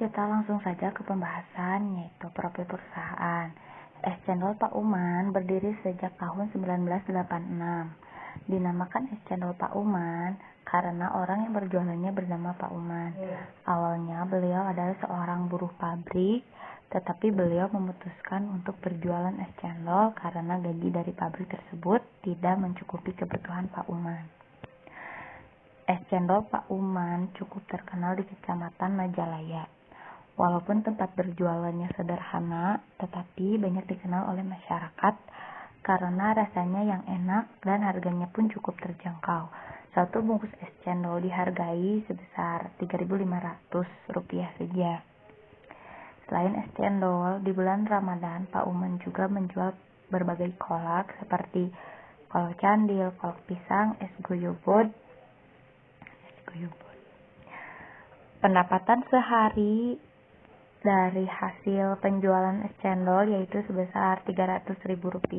kita langsung saja ke pembahasan, yaitu profil perusahaan. Es Cendol Pak Uman berdiri sejak tahun 1986. Dinamakan Es Cendol Pak Uman karena orang yang berjualannya bernama Pak Uman. Awalnya beliau adalah seorang buruh pabrik, tetapi beliau memutuskan untuk berjualan es cendol karena gaji dari pabrik tersebut tidak mencukupi kebutuhan Pak Uman. Es cendol Pak Uman cukup terkenal di Kecamatan Majalaya. Walaupun tempat berjualannya sederhana, tetapi banyak dikenal oleh masyarakat karena rasanya yang enak dan harganya pun cukup terjangkau. Satu bungkus es cendol dihargai sebesar Rp3.500 saja. Selain es cendol, di bulan Ramadan Pak Uman juga menjual berbagai kolak seperti kolak candil, kolak pisang, es goyobot. Pendapatan sehari dari hasil penjualan es cendol yaitu sebesar Rp300.000.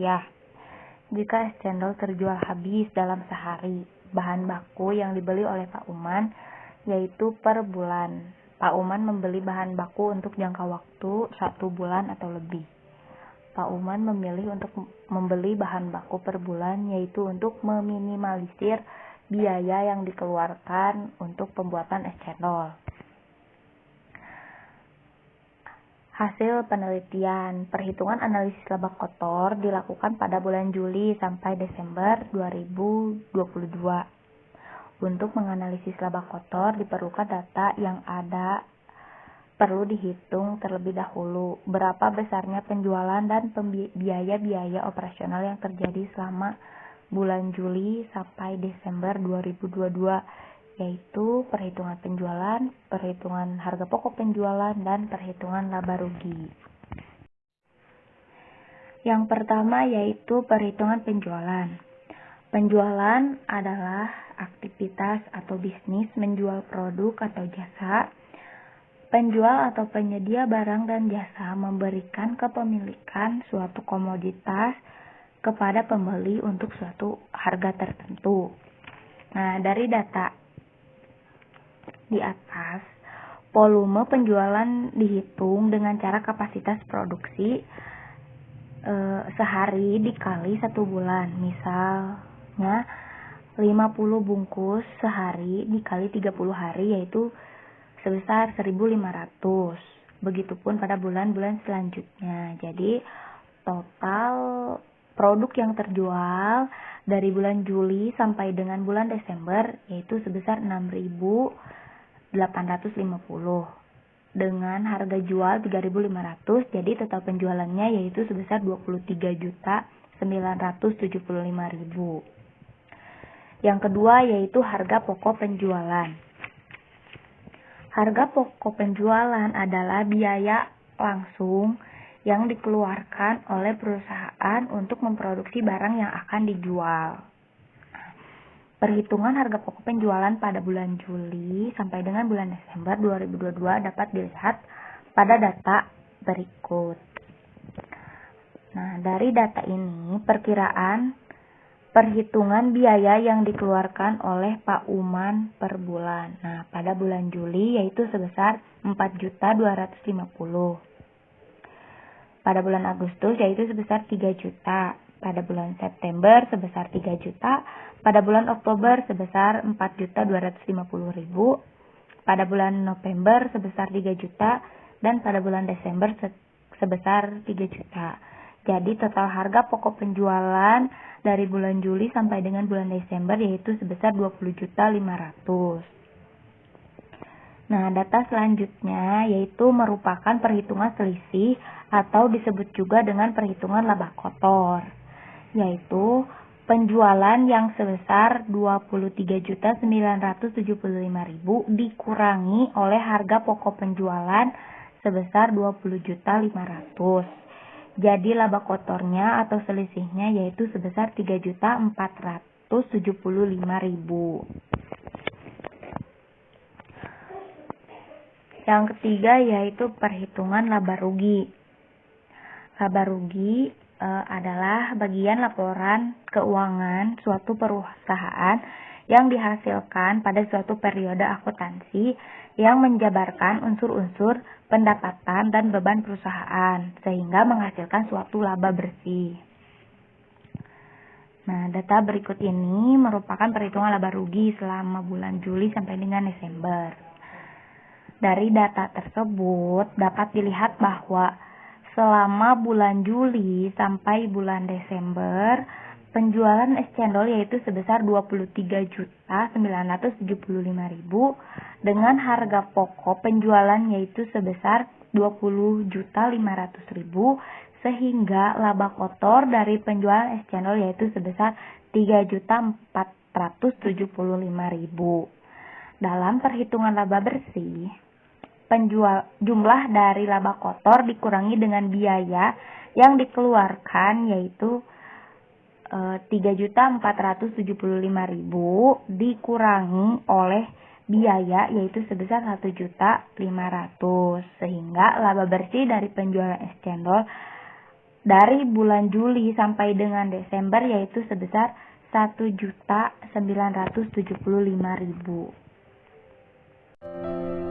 Jika es cendol terjual habis dalam sehari, bahan baku yang dibeli oleh Pak Uman yaitu per bulan. Pak Uman membeli bahan baku untuk jangka waktu 1 bulan atau lebih. Pak Uman memilih untuk membeli bahan baku per bulan yaitu untuk meminimalisir biaya yang dikeluarkan untuk pembuatan es cendol. Hasil penelitian, perhitungan analisis laba kotor dilakukan pada bulan Juli sampai Desember 2022. Untuk menganalisis laba kotor diperlukan data yang ada. Perlu dihitung terlebih dahulu berapa besarnya penjualan dan biaya-biaya operasional yang terjadi selama bulan Juli sampai Desember 2022, yaitu perhitungan penjualan, perhitungan harga pokok penjualan, dan perhitungan laba rugi. Yang pertama yaitu perhitungan penjualan. Penjualan adalah aktivitas atau bisnis menjual produk atau jasa. Penjual atau penyedia barang dan jasa memberikan kepemilikan suatu komoditas kepada pembeli untuk suatu harga tertentu. Nah, dari data di atas, volume penjualan dihitung dengan cara kapasitas produksi sehari dikali 1 bulan. Misalnya 50 bungkus sehari dikali 30 hari yaitu sebesar 1.500. Begitupun pada bulan-bulan selanjutnya. Jadi total produk yang terjual dari bulan Juli sampai dengan bulan Desember yaitu sebesar 6.850 dengan harga jual 3.500. Jadi total penjualannya yaitu sebesar 23.975.000. Yang kedua yaitu harga pokok penjualan. Harga pokok penjualan adalah biaya langsung yang dikeluarkan oleh perusahaan untuk memproduksi barang yang akan dijual. Perhitungan harga pokok penjualan pada bulan Juli sampai dengan bulan Desember 2022 dapat dilihat pada data berikut. Nah, dari data ini perhitungan biaya yang dikeluarkan oleh Pak Uman per bulan. Nah, pada bulan Juli yaitu sebesar 4.250.000. Pada bulan Agustus yaitu sebesar 3 juta. Pada bulan September sebesar 3 juta. Pada bulan Oktober sebesar 4.250.000. Pada bulan November sebesar 3 juta. Dan pada bulan Desember sebesar 3 juta. Jadi total harga pokok penjualan dari bulan Juli sampai dengan bulan Desember yaitu sebesar 20.500.000. Nah, data selanjutnya yaitu merupakan perhitungan selisih atau disebut juga dengan perhitungan laba kotor, yaitu penjualan yang sebesar 23.975.000 dikurangi oleh harga pokok penjualan sebesar 20.500.000. Jadi laba kotornya atau selisihnya yaitu sebesar 3.475.000. Yang ketiga yaitu perhitungan laba rugi. Laba rugi adalah bagian laporan keuangan suatu perusahaan yang dihasilkan pada suatu periode akuntansi yang menjabarkan unsur-unsur pendapatan dan beban perusahaan sehingga menghasilkan suatu laba bersih. Nah, data berikut ini merupakan perhitungan laba rugi selama bulan Juli sampai dengan Desember. Dari data tersebut dapat dilihat bahwa selama bulan Juli sampai bulan Desember, penjualan es cendol yaitu sebesar 23.975.000 dengan harga pokok penjualan yaitu sebesar 20.500.000 sehingga laba kotor dari penjualan es cendol yaitu sebesar 3.475.000. Dalam perhitungan laba bersih, jumlah dari laba kotor dikurangi dengan biaya yang dikeluarkan yaitu 3.475.000 dikurangi oleh biaya yaitu sebesar 1.500.000 sehingga laba bersih dari penjualan es cendol dari bulan Juli sampai dengan Desember yaitu sebesar 1.975.000.